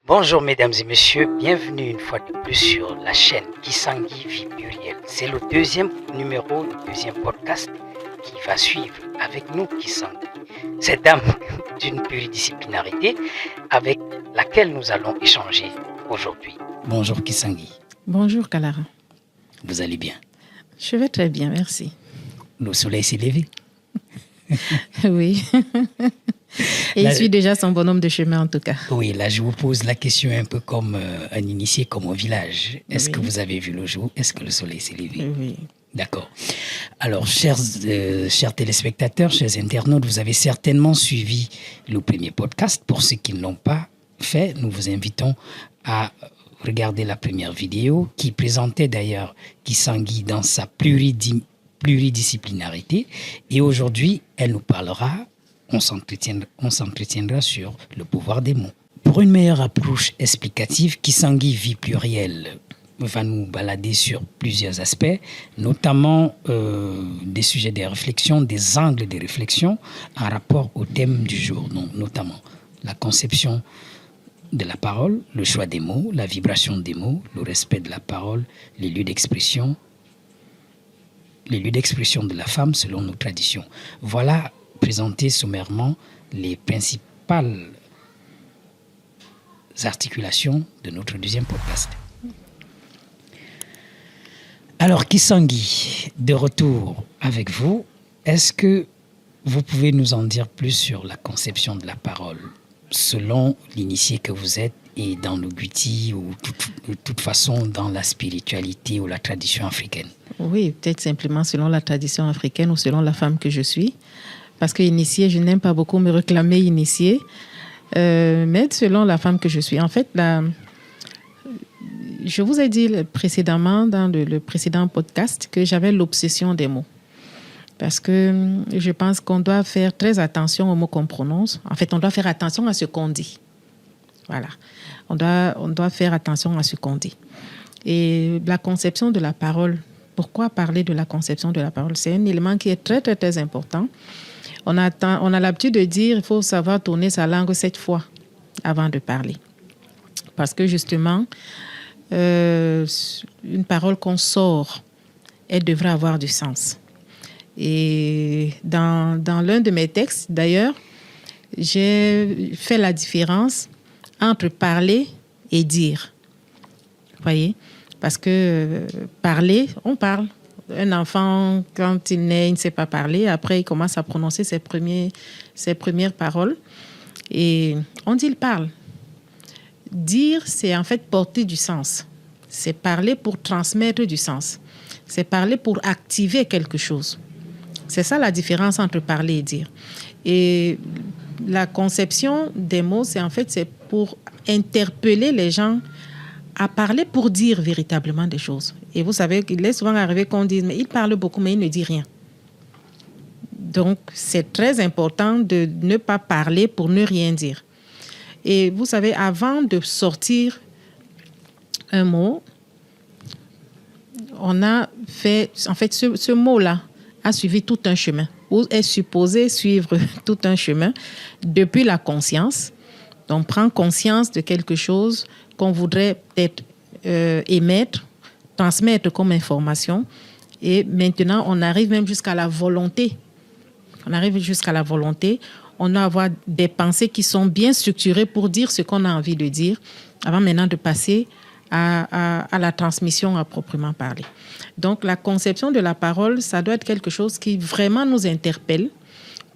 Bonjour mesdames et messieurs, bienvenue une fois de plus sur la chaîne Kisangui Vie Plurielle. C'est le deuxième podcast qui va suivre avec nous Kisangui. Cette dame d'une pluridisciplinarité avec laquelle nous allons échanger aujourd'hui. Bonjour Kisangui. Bonjour Kalara. Vous allez bien? Je vais très bien, merci. Le soleil s'est levé? Oui. Et il suit déjà son bonhomme de chemin en tout cas. Oui, là je vous pose la question un peu comme un initié, comme au village. Est-ce que vous avez vu le jour? Est-ce que le soleil s'est levé? Oui. D'accord. Alors, chers téléspectateurs, chers internautes, vous avez certainement suivi le premier podcast. Pour ceux qui ne l'ont pas fait, nous vous invitons à regarder la première vidéo qui présentait d'ailleurs Kisangui dans sa pluridisciplinarité. Et aujourd'hui, elle nous parlera, on s'entretiendra sur le pouvoir des mots. Pour une meilleure approche explicative, Kisangui Vie Plurielle va nous balader sur plusieurs aspects, notamment des sujets de réflexion, des angles de réflexion en rapport au thème du jour, donc notamment la conception de la parole, le choix des mots, la vibration des mots, le respect de la parole, les lieux d'expression de la femme selon nos traditions. Voilà présenter sommairement les principales articulations de notre deuxième podcast. Alors, Kisangui, de retour avec vous, est-ce que vous pouvez nous en dire plus sur la conception de la parole, selon l'initié que vous êtes et dans le Guti ou de toute façon dans la spiritualité ou la tradition africaine? Oui, peut-être simplement selon la tradition africaine ou selon la femme que je suis. Parce que initié, je n'aime pas beaucoup me réclamer initié, mais selon la femme que je suis. En fait, je vous ai dit précédemment, dans le précédent podcast, que j'avais l'obsession des mots. Parce que je pense qu'on doit faire très attention aux mots qu'on prononce. En fait, on doit faire attention à ce qu'on dit. Voilà. On doit faire attention à ce qu'on dit. Et la conception de la parole, pourquoi parler de la conception de la parole? C'est un élément qui est très, très, très important. On a l'habitude de dire qu'il faut savoir tourner sa langue 7 fois avant de parler. Parce que justement, une parole qu'on sort, elle devrait avoir du sens. Et dans l'un de mes textes, d'ailleurs, j'ai fait la différence entre parler et dire. Vous voyez? Parce que parler, on parle. Un enfant, quand il naît, il ne sait pas parler. Après, il commence à prononcer ses premières paroles. Et on dit il parle. Dire, c'est en fait porter du sens. C'est parler pour transmettre du sens. C'est parler pour activer quelque chose. C'est ça la différence entre parler et dire. Et la conception des mots, c'est pour interpeller les gens à parler pour dire véritablement des choses. Et vous savez qu'il est souvent arrivé qu'on dise, mais il parle beaucoup, mais il ne dit rien. Donc, c'est très important de ne pas parler pour ne rien dire. Et vous savez, avant de sortir un mot, on a fait... En fait, ce mot-là a suivi tout un chemin, ou est supposé suivre tout un chemin depuis la conscience. On prend conscience de quelque chose qu'on voudrait peut-être émettre, transmettre comme information. Et maintenant, on arrive même jusqu'à la volonté. On doit avoir des pensées qui sont bien structurées pour dire ce qu'on a envie de dire, avant maintenant de passer à la transmission à proprement parler. Donc, la conception de la parole, ça doit être quelque chose qui vraiment nous interpelle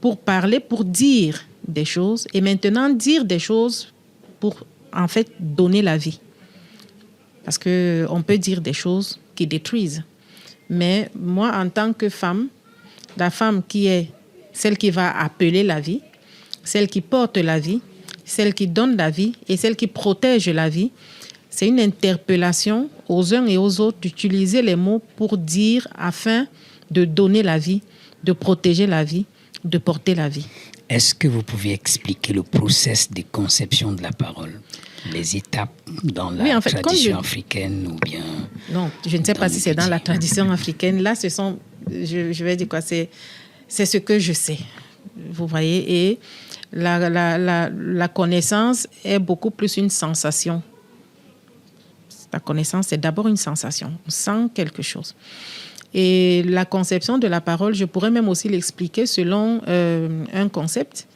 pour parler, pour dire des choses. Et maintenant, dire des choses pour, en fait, donner la vie. Parce qu'on peut dire des choses qui détruisent. Mais moi, en tant que femme, la femme qui est celle qui va appeler la vie, celle qui porte la vie, celle qui donne la vie et celle qui protège la vie, c'est une interpellation aux uns et aux autres d'utiliser les mots pour dire afin de donner la vie, de protéger la vie, de porter la vie. Est-ce que vous pouvez expliquer le processus de conception de la parole? Les étapes dans la tradition africaine ou bien... Non, je ne sais pas si c'est dans la tradition africaine. Là, ce sont... Je vais dire quoi? C'est ce que je sais. Vous voyez? Et La connaissance est beaucoup plus une sensation. La connaissance, c'est d'abord une sensation. On sent quelque chose. Et la conception de la parole, je pourrais même aussi l'expliquer selon un concept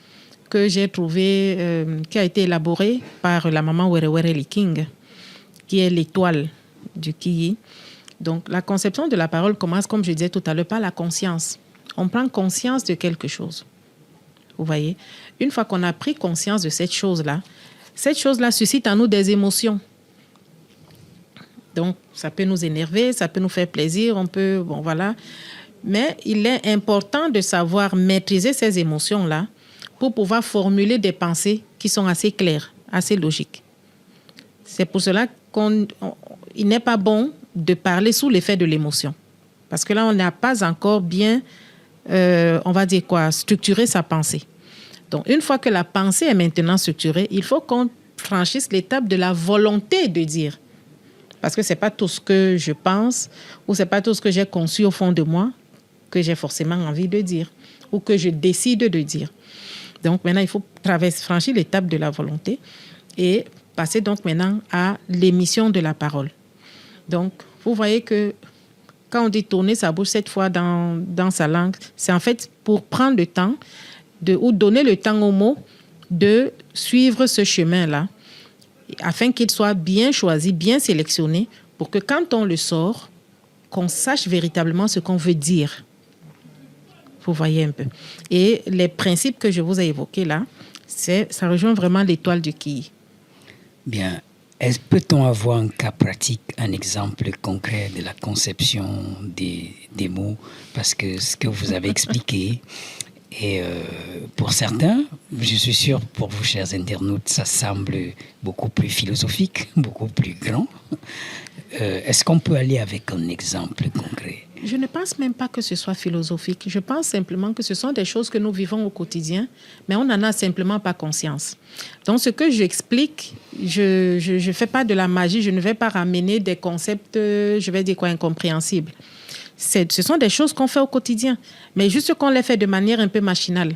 que j'ai trouvé, qui a été élaboré par la maman Werewere King, qui est l'étoile du Kiyi. Donc, la conception de la parole commence, comme je disais tout à l'heure, par la conscience. On prend conscience de quelque chose. Vous voyez? Une fois qu'on a pris conscience de cette chose-là suscite en nous des émotions. Donc, ça peut nous énerver, ça peut nous faire plaisir, on peut, bon, voilà. Mais il est important de savoir maîtriser ces émotions-là pour pouvoir formuler des pensées qui sont assez claires, assez logiques. C'est pour cela qu'il n'est pas bon de parler sous l'effet de l'émotion. Parce que là, on n'a pas encore bien, on va dire quoi, structuré sa pensée. Donc, une fois que la pensée est maintenant structurée, il faut qu'on franchisse l'étape de la volonté de dire. Parce que ce n'est pas tout ce que je pense ou ce n'est pas tout ce que j'ai conçu au fond de moi que j'ai forcément envie de dire ou que je décide de dire. Donc maintenant, il faut franchir l'étape de la volonté et passer donc maintenant à l'émission de la parole. Donc, vous voyez que quand on dit tourner sa bouche cette fois dans sa langue, c'est en fait pour prendre le temps ou donner le temps aux mots de suivre ce chemin-là, afin qu'il soit bien choisi, bien sélectionné, pour que quand on le sort, qu'on sache véritablement ce qu'on veut dire. Vous voyez un peu. Et les principes que je vous ai évoqués là, ça rejoint vraiment l'étoile du Kiyi. Bien. Peut-on avoir un cas pratique, un exemple concret de la conception des mots? Parce que ce que vous avez expliqué, et pour certains, je suis sûr, pour vous, chers internautes, ça semble beaucoup plus philosophique, beaucoup plus grand. Est-ce qu'on peut aller avec un exemple concret? Je ne pense même pas que ce soit philosophique. Je pense simplement que ce sont des choses que nous vivons au quotidien, mais on n'en a simplement pas conscience. Donc, ce que j'explique, je ne fais pas de la magie, je ne vais pas ramener des concepts, je vais dire quoi, incompréhensibles. Ce sont des choses qu'on fait au quotidien, mais juste qu'on les fait de manière un peu machinale.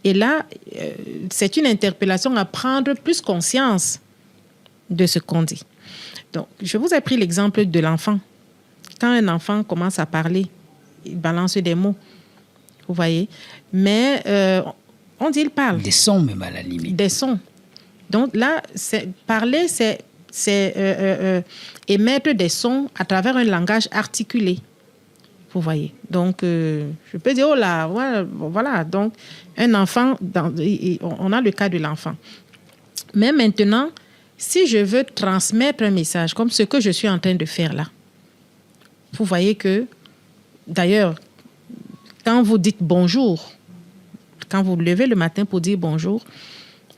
Et là, c'est une interpellation à prendre plus conscience de ce qu'on dit. Donc, je vous ai pris l'exemple de l'enfant. Quand un enfant commence à parler, il balance des mots, vous voyez. Mais on dit il parle. Des sons même à la limite. Des sons. Donc là, parler, c'est émettre des sons à travers un langage articulé. Vous voyez. Donc, je peux dire, oh là, voilà. Donc, un enfant, on a le cas de l'enfant. Mais maintenant, si je veux transmettre un message, comme ce que je suis en train de faire là, vous voyez que, d'ailleurs, quand vous dites bonjour, quand vous levez le matin pour dire bonjour,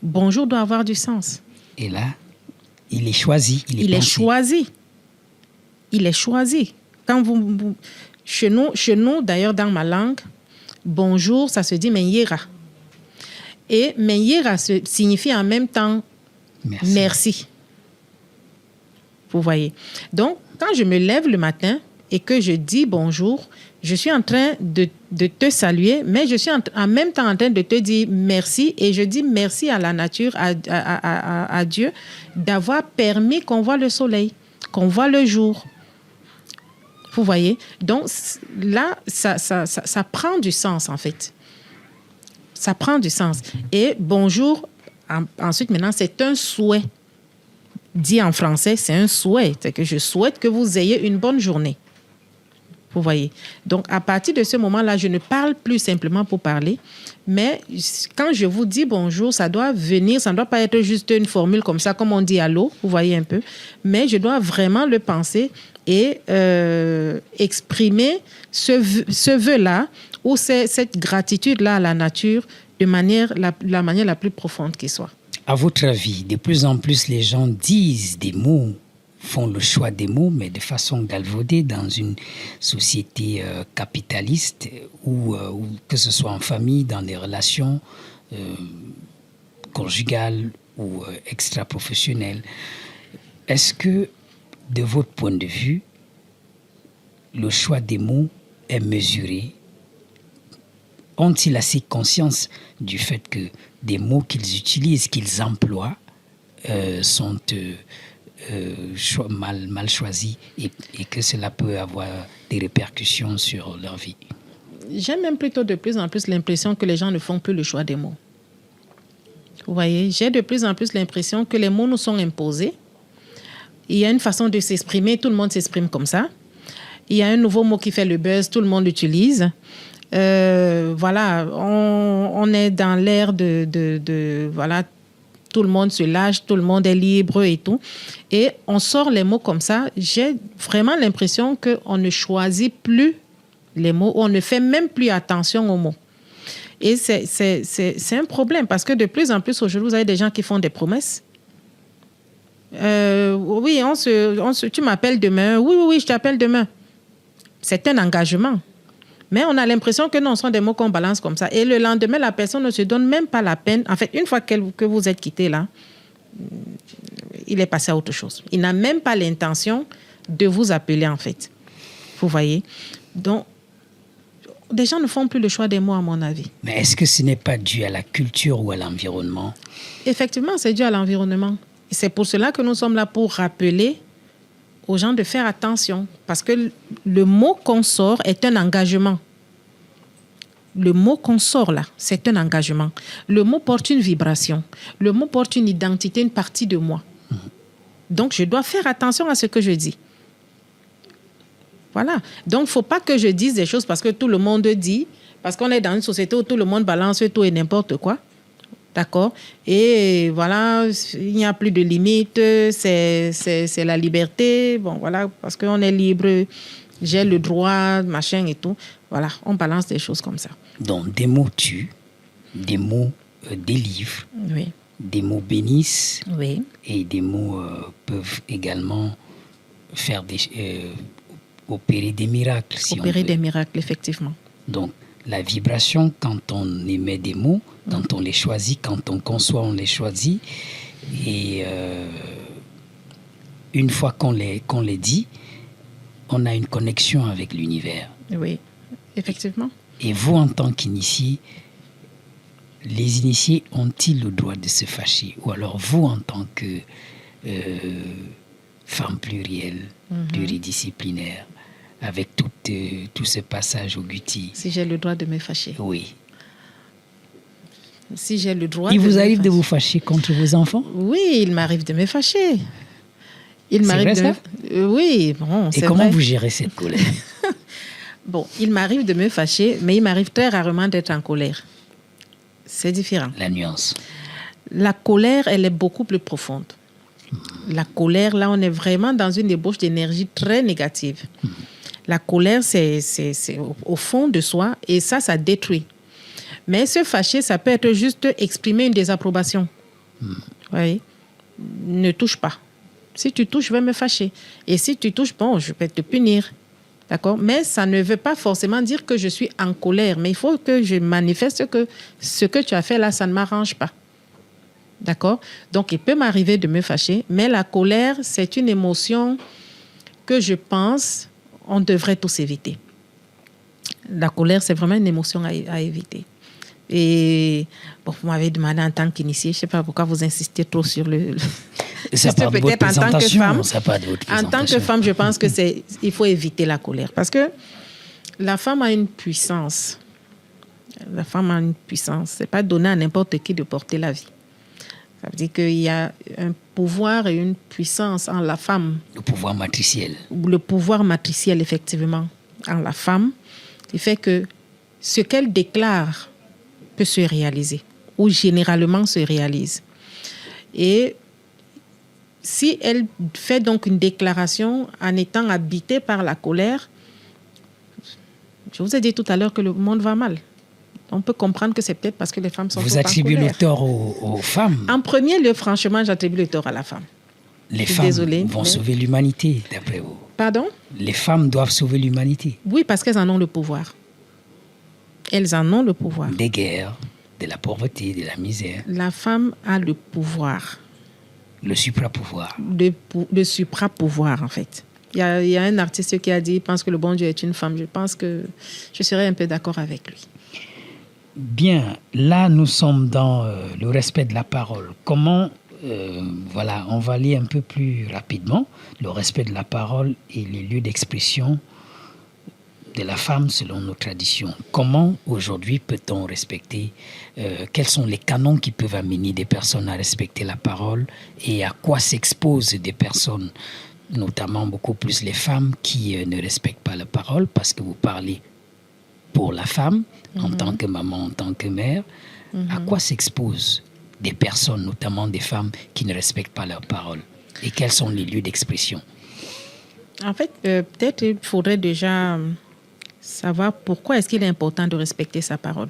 bonjour doit avoir du sens. Et là, il est choisi. Il est choisi. Il est choisi. Quand chez nous, d'ailleurs, dans ma langue, bonjour, ça se dit menyera. Et menyera signifie en même temps merci. Vous voyez. Donc, quand je me lève le matin et que je dis bonjour, je suis en train de te saluer, mais je suis en même temps en train de te dire merci, et je dis merci à la nature, à Dieu, d'avoir permis qu'on voit le soleil, qu'on voit le jour. Vous voyez? Donc là, ça prend du sens en fait. Ça prend du sens. Et bonjour, ensuite maintenant, c'est un souhait. Dit en français, c'est un souhait. C'est que je souhaite que vous ayez une bonne journée. Vous voyez. Donc, à partir de ce moment-là, je ne parle plus simplement pour parler, mais quand je vous dis bonjour, ça doit venir, ça ne doit pas être juste une formule comme ça, comme on dit allô, vous voyez un peu, mais je dois vraiment le penser et exprimer ce vœu-là ou cette gratitude-là à la nature de la manière la plus profonde qui soit. À votre avis, de plus en plus, les gens disent des mots, font le choix des mots, mais de façon galvaudée dans une société capitaliste ou que ce soit en famille, dans des relations conjugales ou extra-professionnelles. Est-ce que, de votre point de vue, le choix des mots est mesuré? ont-ils assez conscience du fait que des mots qu'ils utilisent, qu'ils emploient, sont mal choisis et que cela peut avoir des répercussions sur leur vie? J'ai même plutôt de plus en plus l'impression que les gens ne font plus le choix des mots. Vous voyez, j'ai de plus en plus l'impression que les mots nous sont imposés. Il y a une façon de s'exprimer, tout le monde s'exprime comme ça. Il y a un nouveau mot qui fait le buzz, tout le monde l'utilise. Voilà, on est dans l'ère voilà, tout le monde se lâche, tout le monde est libre et tout. Et on sort les mots comme ça. J'ai vraiment l'impression qu'on ne choisit plus les mots, on ne fait même plus attention aux mots. Et c'est un problème parce que de plus en plus aujourd'hui, vous avez des gens qui font des promesses. Oui, tu m'appelles demain. Oui, je t'appelle demain. C'est un engagement. Mais on a l'impression que non, ce sont des mots qu'on balance comme ça. Et le lendemain, la personne ne se donne même pas la peine. En fait, une fois que vous êtes quitté là, il est passé à autre chose. Il n'a même pas l'intention de vous appeler, en fait. Vous voyez? Donc, des gens ne font plus le choix des mots, à mon avis. Mais est-ce que ce n'est pas dû à la culture ou à l'environnement? Effectivement, c'est dû à l'environnement. Et c'est pour cela que nous sommes là pour rappeler aux gens de faire attention. Parce que le mot qu'on sort est un engagement. Le mot qu'on sort là, c'est un engagement. Le mot porte une vibration. Le mot porte une identité, une partie de moi. Donc, je dois faire attention à ce que je dis. Voilà. Donc, il ne faut pas que je dise des choses parce que tout le monde dit, parce qu'on est dans une société où tout le monde balance tout et n'importe quoi. D'accord? Et voilà, il n'y a plus de limites, c'est la liberté. Bon, voilà, parce qu'on est libre, j'ai le droit, machin et tout. Voilà, on balance des choses comme ça. Donc, des mots tuent, des mots délivrent, oui. Des mots bénissent, oui. Et des mots peuvent également faire opérer des miracles. Opérer des miracles, effectivement. Donc, la vibration, quand on émet des mots, quand on les choisit, quand on conçoit, on les choisit. Et une fois qu'on les dit, on a une connexion avec l'univers. Oui, effectivement. Et vous, en tant qu'initié, les initiés ont-ils le droit de se fâcher? Ou alors vous, en tant que femme plurielle, pluridisciplinaire, avec tout ce passage au Guti. Si j'ai le droit de me fâcher. Oui. Si j'ai le droit. Il vous arrive de vous fâcher contre vos enfants? Oui, il m'arrive de me fâcher. C'est vrai ça? Oui, bon, c'est vrai. Et comment vous gérez cette colère? Bon, il m'arrive de me fâcher, mais il m'arrive très rarement d'être en colère. C'est différent. La nuance. La colère, elle est beaucoup plus profonde. La colère, là, on est vraiment dans une ébauche d'énergie très négative. La colère, c'est au fond de soi et ça détruit. Mais se fâcher, ça peut être juste exprimer une désapprobation. Oui. Ne touche pas. Si tu touches, je vais me fâcher. Et si tu touches, bon, je vais te punir. D'accord? Mais ça ne veut pas forcément dire que je suis en colère. Mais il faut que je manifeste que ce que tu as fait là, ça ne m'arrange pas. D'accord? Donc, il peut m'arriver de me fâcher. Mais la colère, c'est une émotion que je pense on devrait tous éviter. La colère, c'est vraiment une émotion à éviter. Et bon, vous m'avez demandé en tant qu'initié, je ne sais pas pourquoi vous insistez trop sur le... Ça part de votre présentation, ça part de votre présentation. En tant que femme, je pense il faut éviter la colère. Parce que la femme a une puissance. La femme a une puissance. Ce n'est pas donné à n'importe qui de porter la vie. Ça veut dire qu'il y a un pouvoir et une puissance en la femme. Le pouvoir matriciel. Le pouvoir matriciel, effectivement, en la femme, qui fait que ce qu'elle déclare peut se réaliser, ou généralement se réalise. Et si elle fait donc une déclaration en étant habitée par la colère, je vous ai dit tout à l'heure que le monde va mal. On peut comprendre que c'est peut-être parce que les femmes sont Vous attribuez le tort aux femmes. En premier lieu, franchement, j'attribue le tort à la femme. Les femmes vont sauver l'humanité, d'après vous. Pardon? Les femmes doivent sauver l'humanité. Oui, parce qu'elles en ont le pouvoir. Elles en ont le pouvoir. Des guerres, de la pauvreté, de la misère. La femme a le pouvoir. Le supra-pouvoir. Le supra-pouvoir, en fait. Il y a un artiste qui a dit, il pense que le bon Dieu est une femme. Je pense que je serais un peu d'accord avec lui. Bien, là, nous sommes dans le respect de la parole. Comment, voilà, on va aller un peu plus rapidement. Le respect de la parole et les lieux d'expression de la femme selon nos traditions. Comment, aujourd'hui, peut-on respecter, quels sont les canons qui peuvent amener des personnes à respecter la parole et à quoi s'exposent des personnes, notamment beaucoup plus les femmes qui ne respectent pas la parole parce que vous parlez pour la femme, en tant que maman, en tant que mère, à quoi s'exposent des personnes, notamment des femmes qui ne respectent pas leur parole? Et quels sont les lieux d'expression? En fait, peut-être il faudrait déjà savoir pourquoi est-ce qu'il est important de respecter sa parole.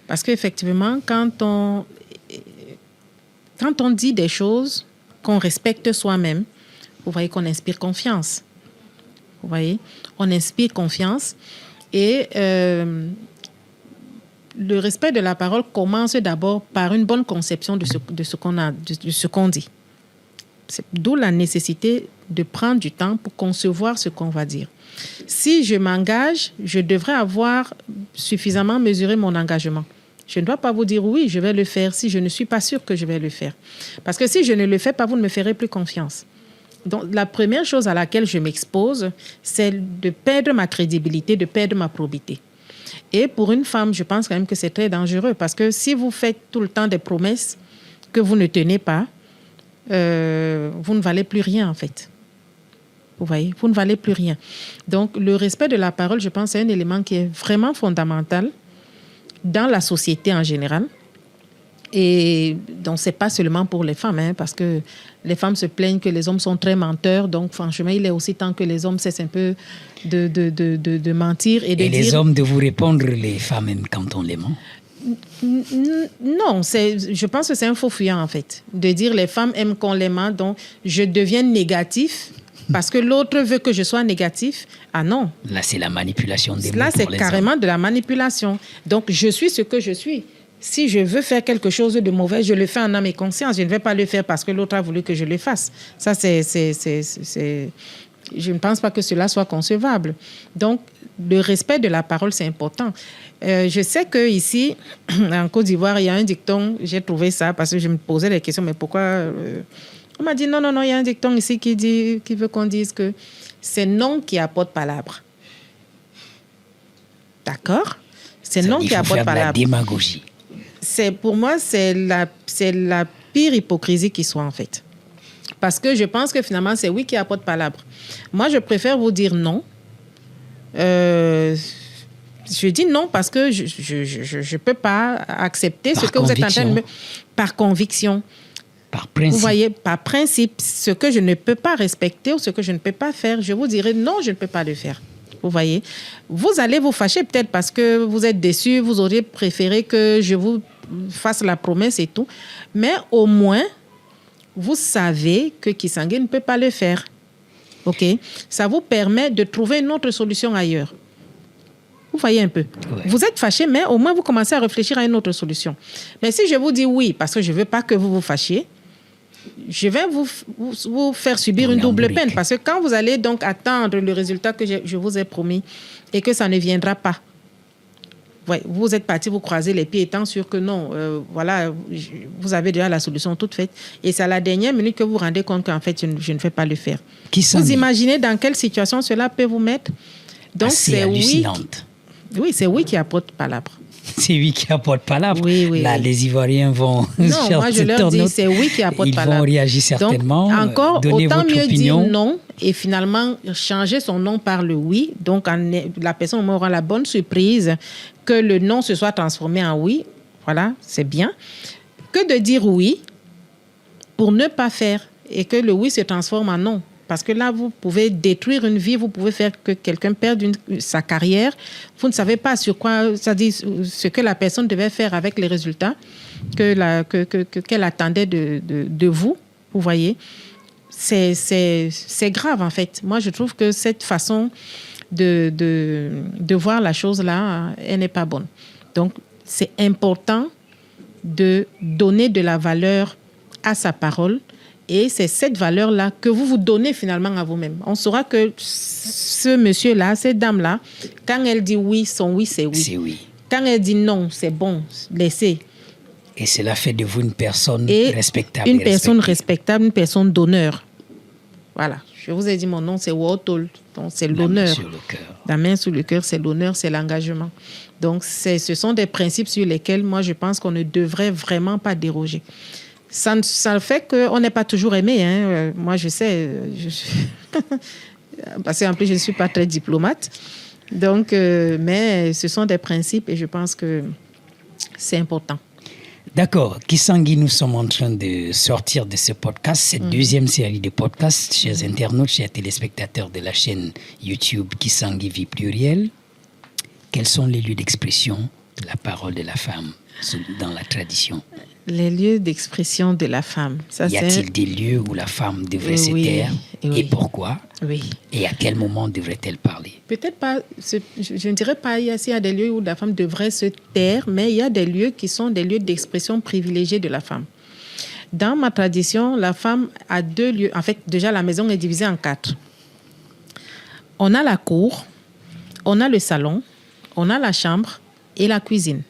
Parce qu'effectivement, quand on dit des choses qu'on respecte soi-même, vous voyez qu'on inspire confiance. Vous voyez, on inspire confiance. Et le respect de la parole commence d'abord par une bonne conception de ce qu'on dit. C'est d'où la nécessité de prendre du temps pour concevoir ce qu'on va dire. Si je m'engage, je devrais avoir suffisamment mesuré mon engagement. Je ne dois pas vous dire oui, je vais le faire si je ne suis pas sûre que je vais le faire. Parce que si je ne le fais pas, vous ne me ferez plus confiance. Donc, la première chose à laquelle je m'expose, c'est de perdre ma crédibilité, de perdre ma probité. Et pour une femme, je pense quand même que c'est très dangereux parce que si vous faites tout le temps des promesses que vous ne tenez pas, vous ne valez plus rien en fait. Vous voyez, vous ne valez plus rien. Donc, le respect de la parole, je pense, c'est un élément qui est vraiment fondamental dans la société en général. Et donc, ce n'est pas seulement pour les femmes, parce que les femmes se plaignent que les hommes sont très menteurs. Donc, franchement, il est aussi temps que les hommes cessent un peu de mentir et de dire... Et les hommes de vous répondre, les femmes aiment quand on les ment? Non, je pense que c'est un faux fuyant, en fait. De dire les femmes aiment qu'on les ment, donc je deviens négatif parce que l'autre veut que je sois négatif. Ah non. Là, c'est la manipulation des mots. Là, c'est carrément de la manipulation. Donc, je suis ce que je suis. Si je veux faire quelque chose de mauvais, je le fais en âme et conscience. Je ne vais pas le faire parce que l'autre a voulu que je le fasse. Ça, je ne pense pas que cela soit concevable. Donc, le respect de la parole, c'est important. Je sais qu'ici, en Côte d'Ivoire, il y a un dicton, j'ai trouvé ça parce que je me posais des questions, mais pourquoi on m'a dit non, il y a un dicton ici qui veut qu'on dise que c'est non qui apporte palabre. D'accord? C'est non qui apporte palabre. La démagogie. Pour moi, c'est la pire hypocrisie qui soit, en fait. Parce que je pense que finalement, c'est oui qui apporte palabre. Moi, je préfère vous dire non. Je dis non parce que je ne peux pas accepter ce que vous êtes en train de me... Par conviction. Par principe. Vous voyez, par principe, ce que je ne peux pas respecter ou ce que je ne peux pas faire, je vous dirai non, je ne peux pas le faire. Vous voyez, vous allez vous fâcher peut-être parce que vous êtes déçu, vous auriez préféré que je vous fasse la promesse et tout. Mais au moins, vous savez que Kisangé ne peut pas le faire. OK? Ça vous permet de trouver une autre solution ailleurs. Vous voyez un peu. Ouais. Vous êtes fâché, mais au moins vous commencez à réfléchir à une autre solution. Mais si je vous dis oui, parce que je ne veux pas que vous vous fâchiez, je vais vous faire subir une double peine. Parce que quand vous allez donc attendre le résultat que je vous ai promis et que ça ne viendra pas, ouais, vous êtes parti, vous croisez les pieds étant sûr que non, voilà, vous avez déjà la solution toute faite. Et c'est à la dernière minute que vous vous rendez compte qu'en fait, je ne vais pas le faire. Vous imaginez dans quelle situation cela peut vous mettre? Donc, c'est hallucinante. Oui, c'est oui qui apporte palabre. C'est oui qui apporte palabre. Oui, là, les Ivoiriens vont... Non, moi, je leur dis, c'est oui qui apporte palabre. Ils vont réagir certainement. Donc, encore, autant mieux opinion. dire non et finalement changer son non par le oui. Donc, la personne aura la bonne surprise que le non se soit transformé en oui. Voilà, c'est bien. Que de dire oui pour ne pas faire et que le oui se transforme en non. Parce que là, vous pouvez détruire une vie, vous pouvez faire que quelqu'un perde sa carrière. Vous ne savez pas sur quoi, c'est-à-dire ce que la personne devait faire avec les résultats qu'elle attendait de vous. Vous voyez, c'est grave en fait. Moi, je trouve que cette façon de voir la chose là, elle n'est pas bonne. Donc, c'est important de donner de la valeur à sa parole. Et c'est cette valeur-là que vous vous donnez finalement à vous-même. On saura que ce monsieur-là, cette dame-là, quand elle dit oui, son oui, c'est oui. C'est oui. Quand elle dit non, c'est bon, laissez. Et cela fait de vous une personne respectable. Une personne respectable, une personne d'honneur. Voilà. Je vous ai dit, mon nom, c'est Wotol. Donc, c'est l'honneur. La main sur le cœur. La main sur le cœur, c'est l'honneur, c'est l'engagement. Donc, ce sont des principes sur lesquels, moi, je pense qu'on ne devrait vraiment pas déroger. Ça fait qu'on n'est pas toujours aimé. Hein. Moi, je sais. Parce qu'en plus, je ne suis pas très diplomate. Donc, mais ce sont des principes et je pense que c'est important. D'accord. Kisangui, nous sommes en train de sortir de ce podcast, cette deuxième série de podcasts, chers internautes, chers téléspectateurs de la chaîne YouTube Kisangui Vie Plurielle. Quels sont les lieux d'expression de la parole de la femme dans la tradition? Les lieux d'expression de la femme. Ça, y a-t-il des lieux où la femme devrait se taire? Et pourquoi? Oui. Et à quel moment devrait-elle parler? Peut-être pas, je ne dirais pas s'il y a des lieux où la femme devrait se taire, mais il y a des lieux qui sont des lieux d'expression privilégiés de la femme. Dans ma tradition, la femme a 2 lieux. En fait, déjà, la maison est divisée en 4. On a la cour, on a le salon, on a la chambre et la cuisine.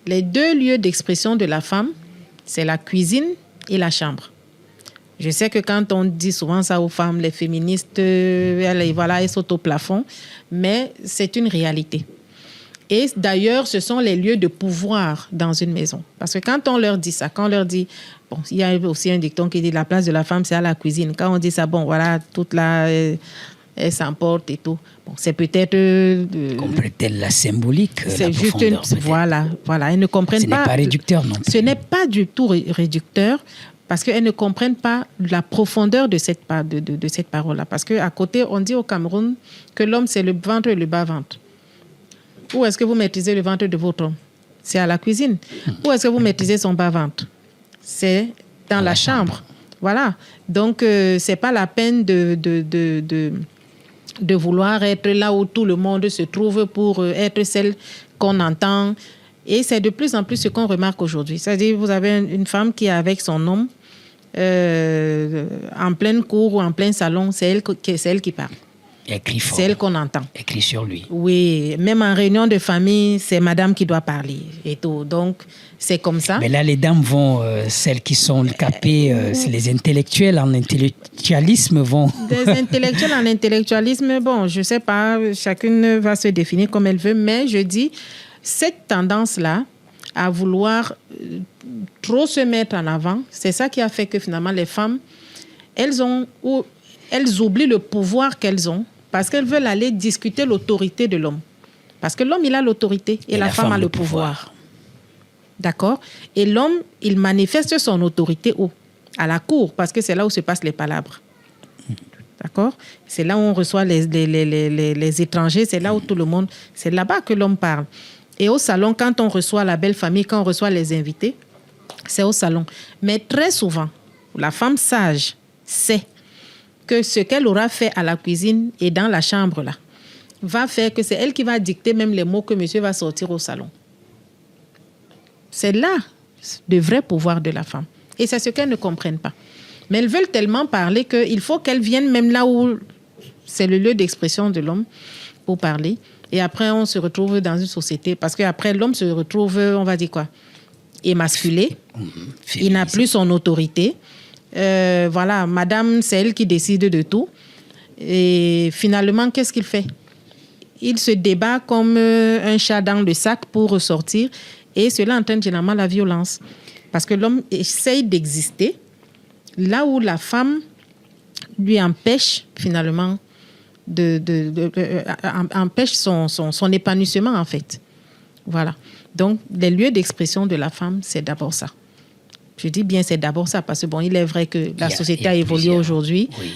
Les 2 lieux d'expression de la femme, c'est la cuisine et la chambre. Je sais que quand on dit souvent ça aux femmes, les féministes, elles sautent au plafond, mais c'est une réalité. Et d'ailleurs, ce sont les lieux de pouvoir dans une maison. Parce que quand on leur dit ça, quand on leur dit... Bon, il y a aussi un dicton qui dit la place de la femme, c'est à la cuisine. Quand on dit ça, bon, voilà, toute la... elle s'emporte et tout. Bon, c'est peut-être... Comprend-elle la symbolique, c'est la juste une... Voilà. Elles ne comprennent pas... Ce n'est pas réducteur non plus. Ce n'est pas du tout réducteur parce qu'elles ne comprennent pas la profondeur de cette parole-là. Parce qu'à côté, on dit au Cameroun que l'homme, c'est le ventre et le bas-ventre. Où est-ce que vous maîtrisez le ventre de votre homme? C'est à la cuisine. Où est-ce que vous maîtrisez son bas-ventre? C'est dans la chambre. Voilà. Donc, ce n'est pas la peine de vouloir être là où tout le monde se trouve pour être celle qu'on entend. Et c'est de plus en plus ce qu'on remarque aujourd'hui. C'est-à-dire, vous avez une femme qui est avec son homme en pleine cour ou en plein salon, c'est elle qui parle. Elle crie fort. C'est elle qu'on entend. Elle crie sur lui. Oui, même en réunion de famille, c'est madame qui doit parler et tout. Donc, c'est comme ça. Mais là, les dames vont, celles qui sont capées, les intellectuels en intellectualisme vont... Des intellectuels en intellectualisme, bon, je ne sais pas, chacune va se définir comme elle veut, mais je dis, cette tendance-là, à vouloir trop se mettre en avant, c'est ça qui a fait que finalement, les femmes, elles oublient le pouvoir qu'elles ont parce qu'elles veulent aller discuter l'autorité de l'homme. Parce que l'homme, il a l'autorité et la femme a le pouvoir. D'accord? Et l'homme, il manifeste son autorité où? À la cour, parce que c'est là où se passent les palabres. D'accord? C'est là où on reçoit les étrangers, c'est là où tout le monde... C'est là-bas que l'homme parle. Et au salon, quand on reçoit la belle famille, quand on reçoit les invités, c'est au salon. Mais très souvent, la femme sage sait que ce qu'elle aura fait à la cuisine et dans la chambre, là, va faire que c'est elle qui va dicter même les mots que monsieur va sortir au salon. C'est là le vrai pouvoir de la femme. Et c'est ce qu'elles ne comprennent pas. Mais elles veulent tellement parler qu'il faut qu'elles viennent même là où c'est le lieu d'expression de l'homme pour parler. Et après, on se retrouve dans une société. Parce qu'après, l'homme se retrouve, on va dire quoi, émasculé. Il n'a plus son autorité. Voilà, madame, c'est elle qui décide de tout. Et finalement, qu'est-ce qu'il fait? Il se débat comme un chat dans le sac pour ressortir. Et cela entraîne généralement la violence. Parce que l'homme essaye d'exister là où la femme lui empêche finalement empêche son épanouissement en fait. Voilà. Donc, les lieux d'expression de la femme, c'est d'abord ça. Je dis bien c'est d'abord ça parce que bon, il est vrai que la société a évolué aujourd'hui. Oui.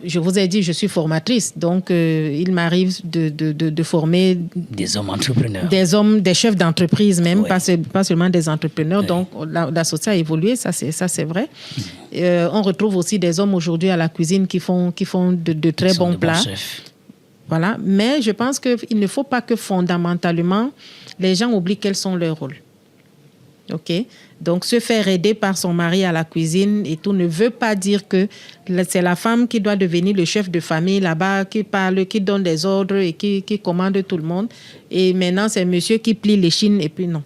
Je vous ai dit, je suis formatrice, donc il m'arrive de former des hommes entrepreneurs, des chefs d'entreprise même, oui. pas seulement des entrepreneurs. Oui. Donc la société a évolué, ça c'est vrai. On retrouve aussi des hommes aujourd'hui à la cuisine qui font de très bons plats. Voilà, mais je pense qu'il ne faut pas que fondamentalement les gens oublient quels sont leurs rôles. OK? Donc, se faire aider par son mari à la cuisine et tout ne veut pas dire que c'est la femme qui doit devenir le chef de famille là-bas, qui parle, qui donne des ordres et qui commande tout le monde. Et maintenant, c'est monsieur qui plie les chines et puis non.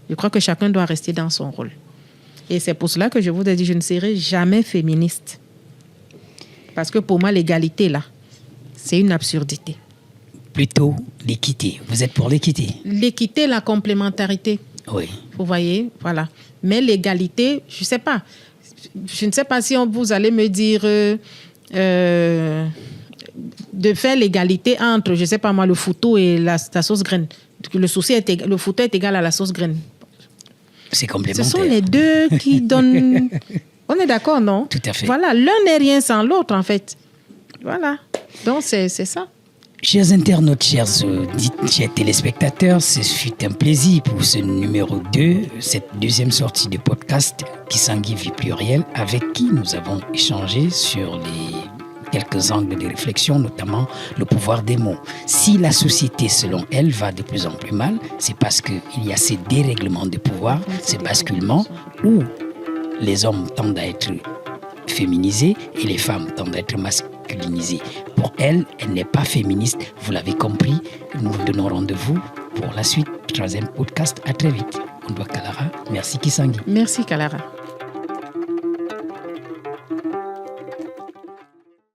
Je crois que chacun doit rester dans son rôle. Et c'est pour cela que je vous ai dit, je ne serai jamais féministe. Parce que pour moi, l'égalité, là, c'est une absurdité. Plutôt l'équité. Vous êtes pour l'équité? L'équité, la complémentarité. Oui. Vous voyez, voilà. Mais l'égalité, je ne sais pas. Je ne sais pas si vous allez me dire de faire l'égalité entre, je ne sais pas moi, le foutou et la sauce graine. Le foutou est égal à la sauce graine. C'est complémentaire. Ce sont les deux qui donnent... On est d'accord, non? Tout à fait. Voilà, l'un n'est rien sans l'autre, en fait. Voilà. Donc, c'est ça. Chers internautes, chers téléspectateurs, ce fut un plaisir pour ce numéro 2, cette deuxième sortie de podcast Kisangui Vie Plurielle, avec qui nous avons échangé sur quelques angles de réflexion, notamment le pouvoir des mots. Si la société, selon elle, va de plus en plus mal, c'est parce qu'il y a ces dérèglements de pouvoir, ces basculements où les hommes tendent à être féminisés et les femmes tendent à être masculinisées. Pour elle, elle n'est pas féministe. Vous l'avez compris. Nous vous donnons rendez-vous pour la suite du 3e podcast. À très vite. Ondoa Kalara. Merci Kisangui. Merci Kalara.